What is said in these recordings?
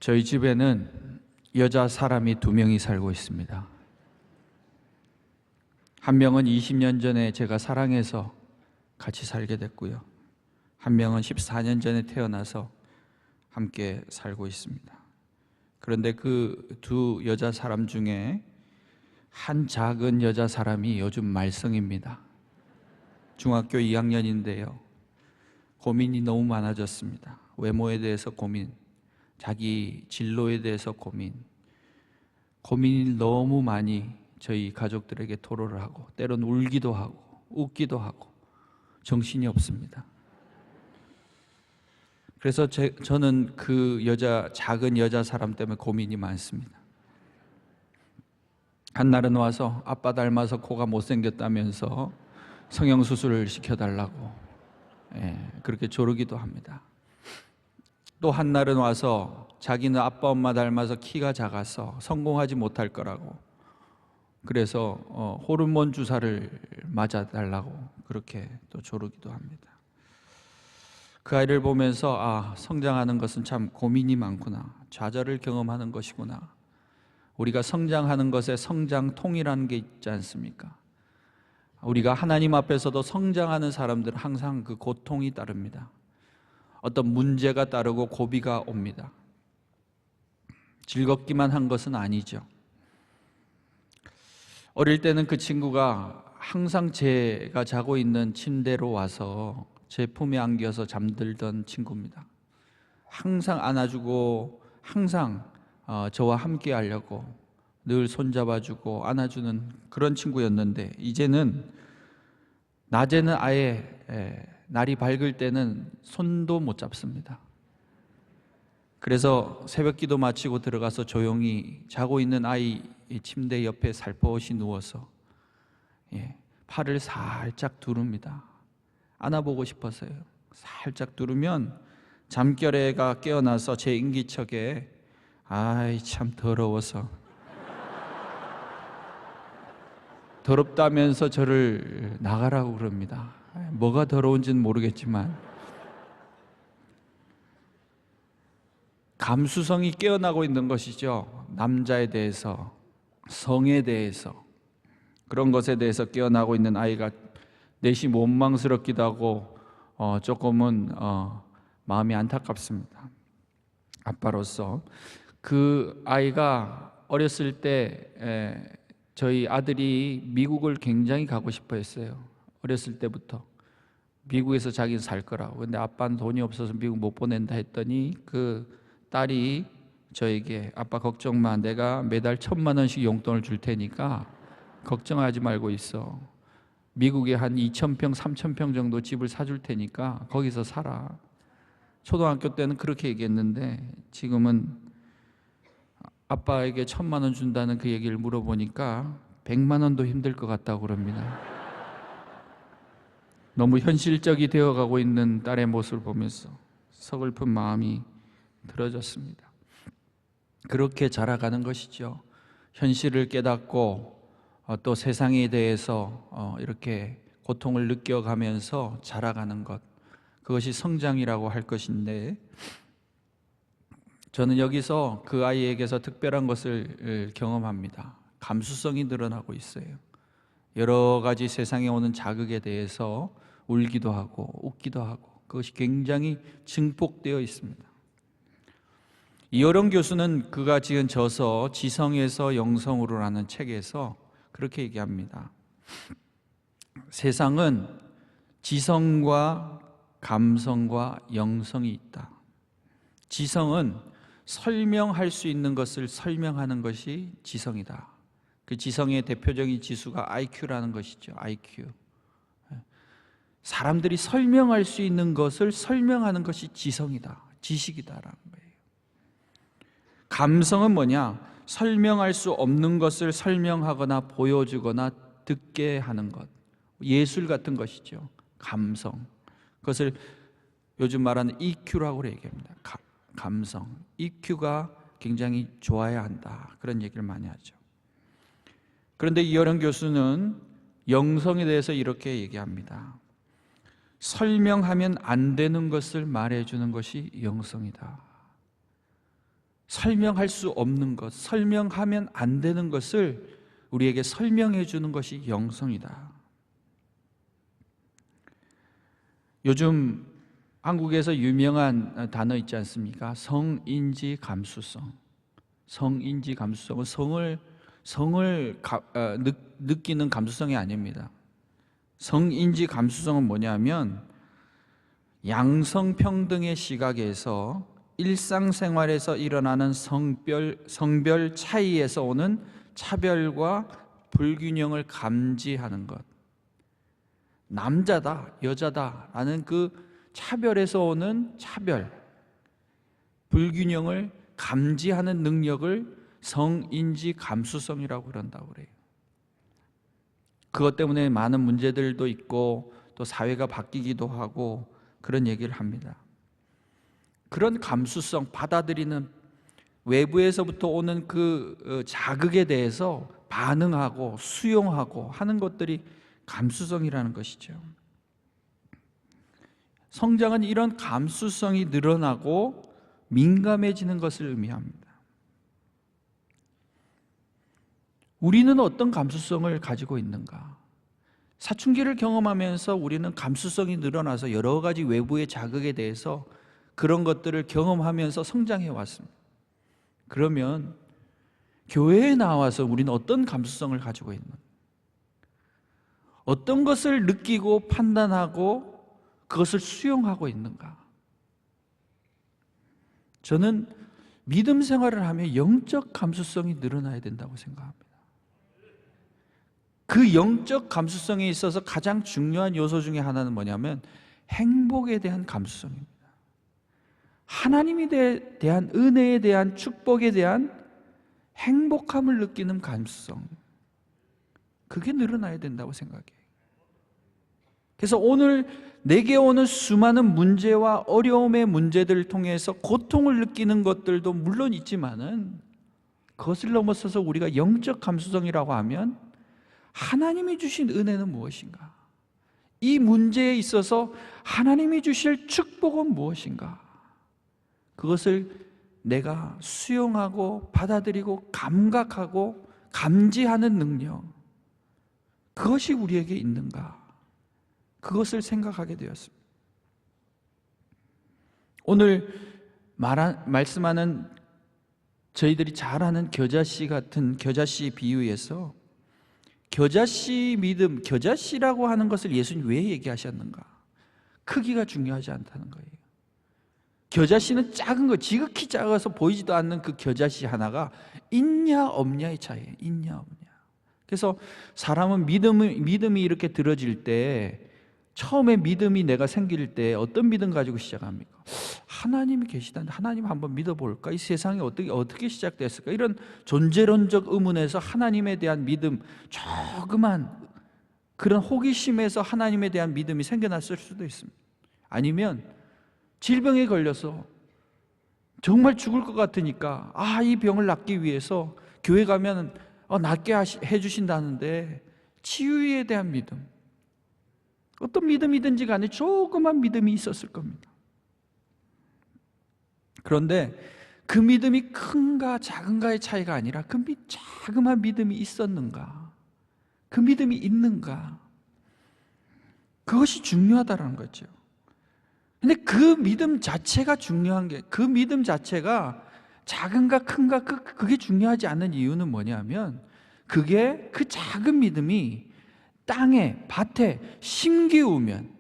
저희 집에는 여자 사람이 2명이 살고 있습니다. 한 명은 20년 전에 제가 사랑해서 같이 살게 됐고요. 한 명은 14년 전에 태어나서 함께 살고 있습니다. 그런데 그 두 여자 사람 중에 한 작은 여자 사람이 요즘 말썽입니다. 중학교 2학년인데요. 고민이 너무 많아졌습니다. 외모에 대해서 고민, 자기 진로에 대해서 고민이 너무 많이 저희 가족들에게 토로를 하고 때론 울기도 하고 웃기도 하고 정신이 없습니다. 그래서 저는 그 작은 여자 사람 때문에 고민이 많습니다. 한날은 와서 아빠 닮아서 코가 못생겼다면서 성형수술을 시켜달라고 그렇게 조르기도 합니다. 또 한날은 와서 자기는 아빠 엄마 닮아서 키가 작아서 성공하지 못할 거라고 그래서 호르몬 주사를 맞아달라고 그렇게 또 조르기도 합니다. 그 아이를 보면서 성장하는 것은 참 고민이 많구나, 좌절을 경험하는 것이구나. 우리가 성장하는 것에 성장통이라는 게 있지 않습니까? 우리가 하나님 앞에서도 성장하는 사람들은 항상 그 고통이 따릅니다. 어떤 문제가 따르고 고비가 옵니다. 즐겁기만 한 것은 아니죠. 어릴 때는 그 친구가 항상 제가 자고 있는 침대로 와서 제 품에 안겨서 잠들던 친구입니다. 항상 안아주고 항상 저와 함께 하려고 늘 손잡아주고 안아주는 그런 친구였는데, 이제는 낮에는 아예 날이 밝을 때는 손도 못 잡습니다. 그래서 새벽기도 마치고 들어가서 조용히 자고 있는 아이 침대 옆에 살포시 누워서 팔을 살짝 두릅니다. 안아보고 싶어서요. 살짝 두르면 잠결에가 깨어나서 제 인기척에 아이 참 더러워서 더럽다면서 저를 나가라고 그럽니다. 뭐가 더러운지는 모르겠지만 감수성이 깨어나고 있는 것이죠. 남자에 대해서, 성에 대해서, 그런 것에 대해서 깨어나고 있는 아이가 넷이 원망스럽기도 하고 조금은 마음이 안타깝습니다. 아빠로서. 그 아이가 어렸을 때 저희 아들이 미국을 굉장히 가고 싶어 했어요. 어렸을 때부터 미국에서 자기는 살 거라고. 근데 아빠는 돈이 없어서 미국 못 보낸다 했더니 그 딸이 저에게 아빠 걱정 마, 내가 매달 1,000만 원씩 용돈을 줄 테니까 걱정하지 말고 있어. 미국에 한 2,000평, 3,000평 정도 집을 사줄 테니까 거기서 살아. 초등학교 때는 그렇게 얘기했는데 지금은 아빠에게 1,000만 원 준다는 그 얘기를 물어보니까 100만 원도 힘들 것 같다고 그럽니다. 너무 현실적이 되어가고 있는 딸의 모습을 보면서 서글픈 마음이 들어졌습니다. 그렇게 자라가는 것이죠. 현실을 깨닫고 또 세상에 대해서 이렇게 고통을 느껴가면서 자라가는 것, 그것이 성장이라고 할 것인데, 저는 여기서 그 아이에게서 특별한 것을 경험합니다. 감수성이 늘어나고 있어요. 여러 가지 세상에 오는 자극에 대해서 울기도 하고 웃기도 하고 그것이 굉장히 증폭되어 있습니다. 이어령 교수는 그가 지은 저서 지성에서 영성으로라는 책에서 그렇게 얘기합니다. 세상은 지성과 감성과 영성이 있다. 지성은 설명할 수 있는 것을 설명하는 것이 지성이다. 그 지성의 대표적인 지수가 IQ라는 것이죠. IQ. 사람들이 설명할 수 있는 것을 설명하는 것이 지성이다, 지식이다라는 거예요. 감성은 뭐냐? 설명할 수 없는 것을 설명하거나 보여주거나 듣게 하는 것, 예술 같은 것이죠. 감성. 그것을 요즘 말하는 EQ라고 얘기합니다. 감성. EQ가 굉장히 좋아야 한다, 그런 얘기를 많이 하죠. 그런데 이어령 교수는 영성에 대해서 이렇게 얘기합니다. 설명하면 안 되는 것을 말해주는 것이 영성이다. 설명할 수 없는 것, 설명하면 안 되는 것을 우리에게 설명해 주는 것이 영성이다. 요즘 한국에서 유명한 단어 있지 않습니까? 성인지 감수성. 성인지 감수성은 성을 느끼는 감수성이 아닙니다. 성인지 감수성은 뭐냐면 양성평등의 시각에서 일상생활에서 일어나는 성별 차이에서 오는 차별과 불균형을 감지하는 것. 남자다, 여자다라는 그 차별에서 오는 차별, 불균형을 감지하는 능력을 성인지 감수성이라고 그런다고 그래요. 그것 때문에 많은 문제들도 있고 또 사회가 바뀌기도 하고 그런 얘기를 합니다. 그런 감수성, 받아들이는 외부에서부터 오는 그 자극에 대해서 반응하고 수용하고 하는 것들이 감수성이라는 것이죠. 성장은 이런 감수성이 늘어나고 민감해지는 것을 의미합니다. 우리는 어떤 감수성을 가지고 있는가? 사춘기를 경험하면서 우리는 감수성이 늘어나서 여러 가지 외부의 자극에 대해서 그런 것들을 경험하면서 성장해 왔습니다. 그러면 교회에 나와서 우리는 어떤 감수성을 가지고 있는가? 어떤 것을 느끼고 판단하고 그것을 수용하고 있는가? 저는 믿음 생활을 하면 영적 감수성이 늘어나야 된다고 생각합니다. 그 영적 감수성에 있어서 가장 중요한 요소 중에 하나는 뭐냐면 행복에 대한 감수성입니다. 하나님에 대한 은혜에 대한 축복에 대한 행복함을 느끼는 감수성, 그게 늘어나야 된다고 생각해요. 그래서 오늘 내게 오는 수많은 문제와 어려움의 문제들을 통해서 고통을 느끼는 것들도 물론 있지만은 그것을 넘어서서 우리가 영적 감수성이라고 하면 하나님이 주신 은혜는 무엇인가? 이 문제에 있어서 하나님이 주실 축복은 무엇인가? 그것을 내가 수용하고 받아들이고 감각하고 감지하는 능력, 그것이 우리에게 있는가? 그것을 생각하게 되었습니다. 오늘 말씀하는 저희들이 잘 아는 겨자씨 같은 겨자씨 비유에서 겨자씨 믿음, 겨자씨라고 하는 것을 예수님 왜 얘기하셨는가? 크기가 중요하지 않다는 거예요. 겨자씨는 작은 거, 지극히 작아서 보이지도 않는 그 겨자씨 하나가 있냐 없냐의 차이예요. 있냐 없냐. 그래서 사람은 믿음이 이렇게 들어질 때, 처음에 믿음이 내가 생길 때 어떤 믿음 가지고 시작합니까? 하나님이 계시다는데 하나님 한번 믿어볼까? 이 세상이 어떻게 시작됐을까? 이런 존재론적 의문에서 하나님에 대한 믿음, 조그만 그런 호기심에서 하나님에 대한 믿음이 생겨났을 수도 있습니다. 아니면 질병에 걸려서 정말 죽을 것 같으니까 이 병을 낫기 위해서 교회 가면 낫게 해주신다는데 치유에 대한 믿음, 어떤 믿음이든지 간에 조그만 믿음이 있었을 겁니다. 그런데 그 믿음이 큰가 작은가의 차이가 아니라 그 자그마한 믿음이 있었는가, 그 믿음이 있는가, 그것이 중요하다는 거죠. 근데 그 믿음 자체가 중요한 게, 그 믿음 자체가 작은가 큰가 그게 중요하지 않은 이유는 뭐냐면 그게 그 작은 믿음이 땅에 밭에 심기우면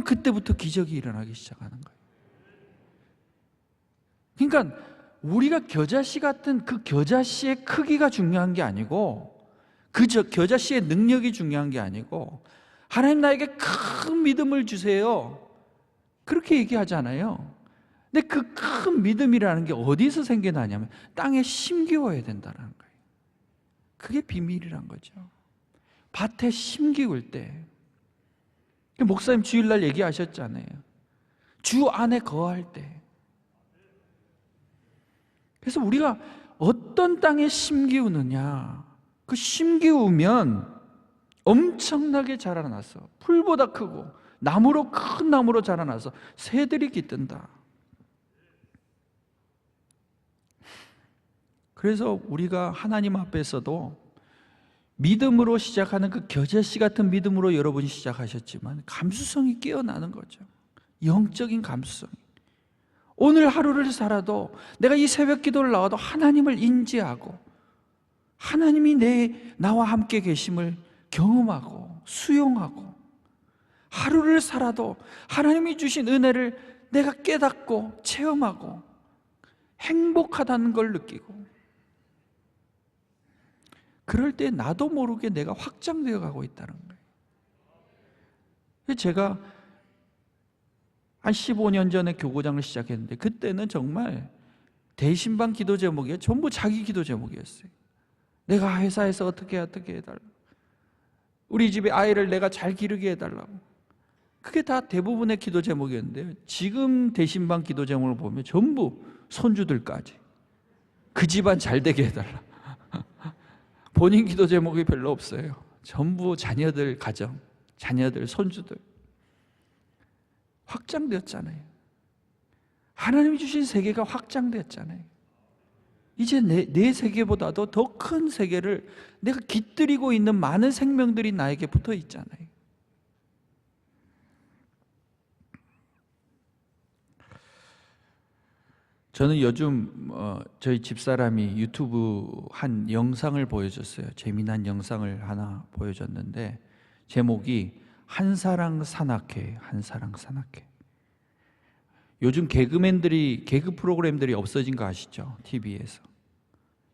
그때부터 기적이 일어나기 시작하는 거예요. 그러니까 우리가 겨자씨 같은 그 겨자씨의 크기가 중요한 게 아니고 그 겨자씨의 능력이 중요한 게 아니고 하나님 나에게 큰 믿음을 주세요, 그렇게 얘기하잖아요. 근데 그 큰 믿음이라는 게 어디서 생겨나냐면 땅에 심기워야 된다는 거예요. 그게 비밀이란 거죠. 밭에 심기울 때, 목사님 주일날 얘기하셨잖아요. 주 안에 거할 때. 그래서 우리가 어떤 땅에 심기우느냐, 그 심기우면 엄청나게 자라나서 풀보다 크고 큰 나무로 자라나서 새들이 깃든다. 그래서 우리가 하나님 앞에서도 믿음으로 시작하는 그 겨자씨 같은 믿음으로 여러분이 시작하셨지만 감수성이 깨어나는 거죠. 영적인 감수성. 오늘 하루를 살아도 내가 이 새벽 기도를 나와도 하나님을 인지하고 하나님이 나와 함께 계심을 경험하고 수용하고, 하루를 살아도 하나님이 주신 은혜를 내가 깨닫고 체험하고 행복하다는 걸 느끼고, 그럴 때 나도 모르게 내가 확장되어 가고 있다는 거예요. 제가 한 15년 전에 교구장을 시작했는데 그때는 정말 대신방 기도 제목이 전부 자기 기도 제목이었어요. 내가 회사에서 어떻게 해달라고, 우리 집에 아이를 내가 잘 기르게 해달라고. 그게 다 대부분의 기도 제목이었는데요, 지금 대신방 기도 제목을 보면 전부 손주들까지 그 집안 잘 되게 해달라. 본인 기도 제목이 별로 없어요. 전부 자녀들 가정, 자녀들, 손주들. 확장되었잖아요. 하나님이 주신 세계가 확장되었잖아요. 이제 내 세계보다도 더 큰 세계를 내가 깃들이고 있는 많은 생명들이 나에게 붙어 있잖아요. 저는 요즘 저희 집사람이 유튜브 한 영상을 보여줬어요. 재미난 영상을 하나 보여줬는데 제목이 한사랑 산악회, 한사랑 산악회. 요즘 개그맨들이, 개그 프로그램들이 없어진 거 아시죠?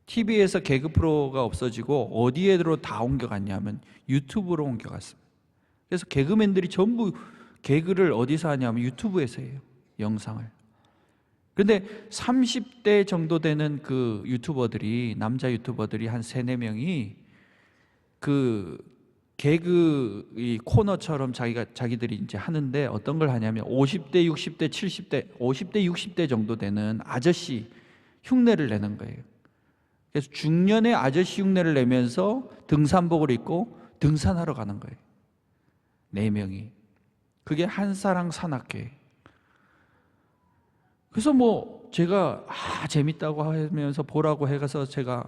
TV에서 개그 프로가 없어지고 어디에로 다 옮겨갔냐면 유튜브로 옮겨갔습니다. 그래서 개그맨들이 전부 개그를 어디서 하냐면 유튜브에서 해요, 영상을. 그런데 30대 정도 되는 그 유튜버들이, 남자 유튜버들이 한 3-4명이 그 개그 이 코너처럼 자기들이 이제 하는데 어떤 걸 하냐면 50대, 60대, 70대, 50대, 60대 정도 되는 아저씨 흉내를 내는 거예요. 그래서 중년의 아저씨 흉내를 내면서 등산복을 입고 등산하러 가는 거예요. 4명이. 그게 한사랑 산악회. 그래서 뭐 제가 재밌다고 하면서 보라고 해가서 제가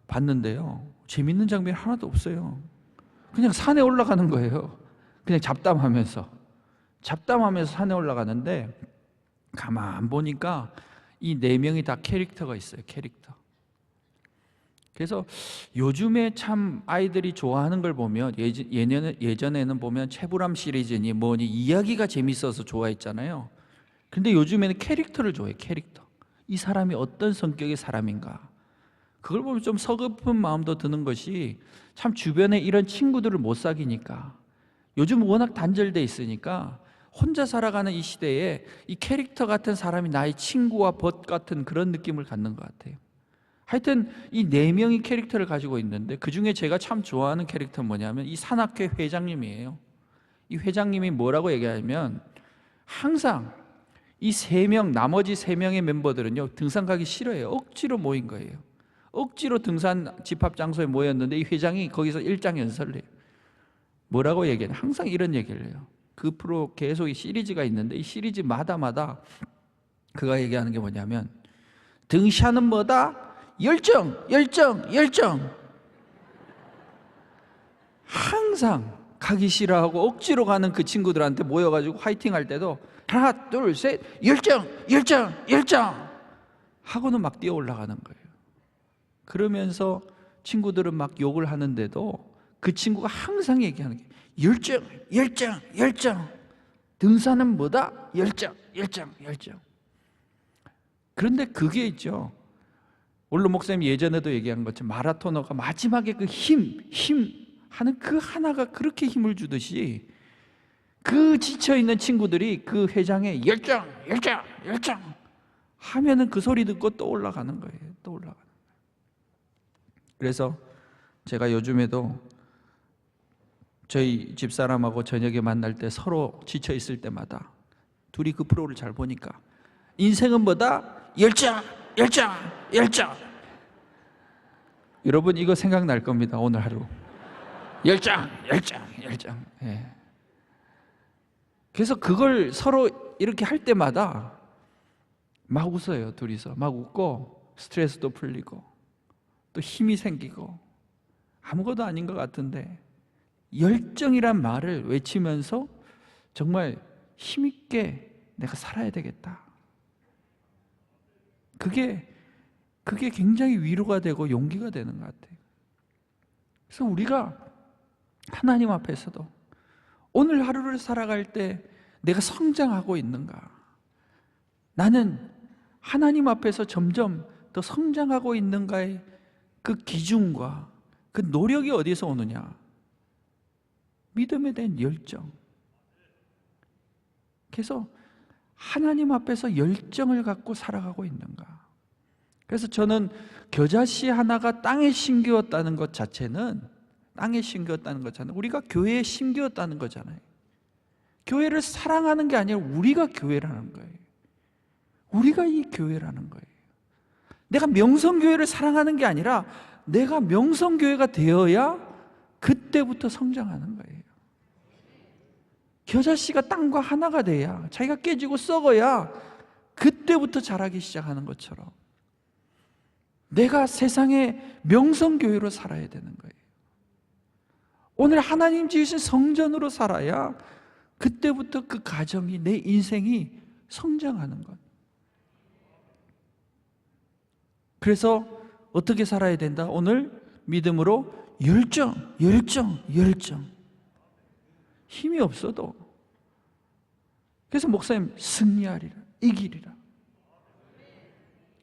봤는데요, 재밌는 장면이 하나도 없어요. 그냥 산에 올라가는 거예요. 그냥 잡담하면서 산에 올라가는데 가만 보니까 이 4명이 다 캐릭터가 있어요. 캐릭터. 그래서 요즘에 참 아이들이 좋아하는 걸 보면, 예전에는 보면 최불암 시리즈니 뭐니 이야기가 재밌어서 좋아했잖아요. 근데 요즘에는 캐릭터를 좋아해요. 캐릭터. 이 사람이 어떤 성격의 사람인가, 그걸 보면 좀 서글픈 마음도 드는 것이, 참 주변에 이런 친구들을 못 사귀니까, 요즘 워낙 단절돼 있으니까 혼자 살아가는 이 시대에 이 캐릭터 같은 사람이 나의 친구와 벗 같은 그런 느낌을 갖는 것 같아요. 하여튼 이 4명이 캐릭터를 가지고 있는데 그 중에 제가 참 좋아하는 캐릭터는 뭐냐면 이 산악회 회장님이에요. 이 회장님이 뭐라고 얘기하냐면, 항상 이 3명, 나머지 3명의 멤버들은요 등산 가기 싫어해요. 억지로 모인 거예요. 억지로 등산 집합 장소에 모였는데 이 회장이 거기서 일장 연설을 해요. 뭐라고 얘기해요? 항상 이런 얘기를 해요. 그 프로 계속 이 시리즈가 있는데 이 시리즈마다 그가 얘기하는 게 뭐냐면, 등산은 뭐다? 열정. 항상 가기 싫어하고 억지로 가는 그 친구들한테 모여가지고 화이팅 할 때도 하나 둘 셋 열정 하고는 막 뛰어 올라가는 거예요. 그러면서 친구들은 막 욕을 하는데도 그 친구가 항상 얘기하는 게 열정. 등산은 뭐다? 열정. 그런데 그게 있죠, 원로 목사님 예전에도 얘기한 것처럼 마라토너가 마지막에 그 힘 하는 그 하나가 그렇게 힘을 주듯이, 그 지쳐있는 친구들이 그 회장의 열정 하면은 그 소리 듣고 또 올라가는 거예요. 또 올라가는 거예요. 그래서 제가 요즘에도 저희 집사람하고 저녁에 만날 때 서로 지쳐있을 때마다 둘이 그 프로를 잘 보니까, 인생은 뭐다? 열정. 여러분 이거 생각날 겁니다. 오늘 하루 열정. 예. 그래서 그걸 서로 이렇게 할 때마다 막 웃어요. 둘이서 막 웃고 스트레스도 풀리고. 또 힘이 생기고 아무것도 아닌 것 같은데 열정이란 말을 외치면서 정말 힘있게 내가 살아야 되겠다. 그게 굉장히 위로가 되고 용기가 되는 것 같아요. 그래서 우리가 하나님 앞에서도 오늘 하루를 살아갈 때 내가 성장하고 있는가? 나는 하나님 앞에서 점점 더 성장하고 있는가의 그 기준과 그 노력이 어디서 오느냐? 믿음에 대한 열정. 그래서 하나님 앞에서 열정을 갖고 살아가고 있는가? 그래서 저는 겨자씨 하나가 땅에 심기었다는 것 자체는 우리가 교회에 심기었다는 거잖아요. 교회를 사랑하는 게 아니라 우리가 교회라는 거예요. 우리가 이 교회라는 거예요. 내가 명성교회를 사랑하는 게 아니라 내가 명성교회가 되어야 그때부터 성장하는 거예요. 겨자씨가 땅과 하나가 돼야, 자기가 깨지고 썩어야 그때부터 자라기 시작하는 것처럼 내가 세상의 명성교회로 살아야 되는 거예요. 오늘 하나님 지으신 성전으로 살아야 그때부터 그 가정이, 내 인생이 성장하는 것. 그래서 어떻게 살아야 된다? 오늘 믿음으로 열정. 힘이 없어도. 그래서 목사님, 승리하리라, 이기리라.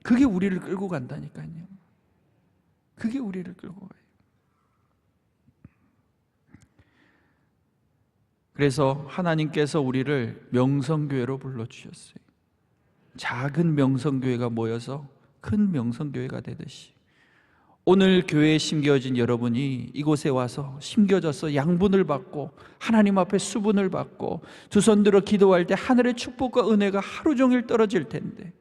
그게 우리를 끌고 간다니까요. 그게 우리를 끌고 가요. 그래서 하나님께서 우리를 명성교회로 불러주셨어요. 작은 명성교회가 모여서 큰 명성교회가 되듯이 오늘 교회에 심겨진 여러분이 이곳에 와서 심겨져서 양분을 받고 하나님 앞에 수분을 받고 두 손 들어 기도할 때 하늘의 축복과 은혜가 하루 종일 떨어질 텐데,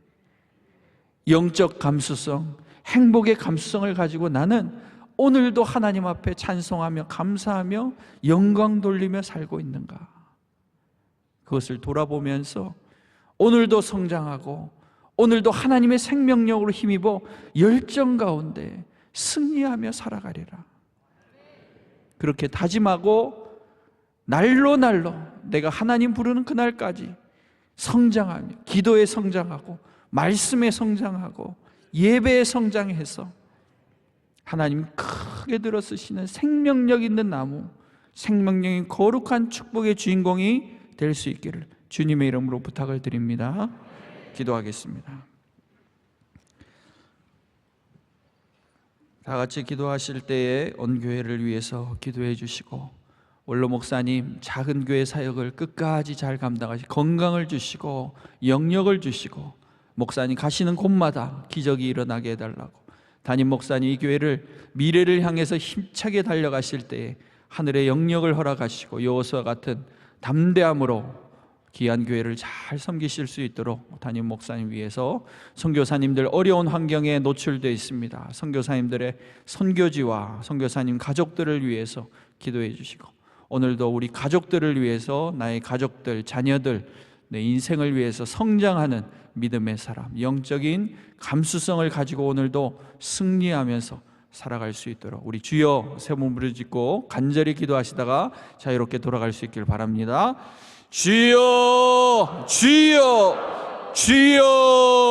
영적 감수성, 행복의 감수성을 가지고 나는 오늘도 하나님 앞에 찬송하며 감사하며 영광 돌리며 살고 있는가? 그것을 돌아보면서 오늘도 성장하고 오늘도 하나님의 생명력으로 힘입어 열정 가운데 승리하며 살아가리라. 그렇게 다짐하고 날로 내가 하나님 부르는 그날까지 성장하며 기도에 성장하고 말씀에 성장하고 예배에 성장해서 하나님 크게 들어 쓰시는 생명력 있는 나무, 생명력인 거룩한 축복의 주인공이 될 수 있기를 주님의 이름으로 부탁을 드립니다. 기도하겠습니다. 다 같이 기도하실 때에 온 교회를 위해서 기도해 주시고, 원로 목사님 작은 교회 사역을 끝까지 잘 감당하시고 건강을 주시고 영력을 주시고, 목사님 가시는 곳마다 기적이 일어나게 해달라고, 담임 목사님 이 교회를 미래를 향해서 힘차게 달려가실 때에 하늘의 영력을 허락하시고 여호수아 같은 담대함으로 귀한 교회를 잘 섬기실 수 있도록 담임 목사님 위해서, 선교사님들 어려운 환경에 노출되어 있습니다. 선교사님들의 선교지와 선교사님 가족들을 위해서 기도해 주시고, 오늘도 우리 가족들을 위해서 나의 가족들, 자녀들, 내 인생을 위해서 성장하는 믿음의 사람, 영적인 감수성을 가지고 오늘도 승리하면서 살아갈 수 있도록 우리 주여 세 번 부르짖고 간절히 기도하시다가 자유롭게 돌아갈 수 있길 바랍니다. 주여, 주여, 주여.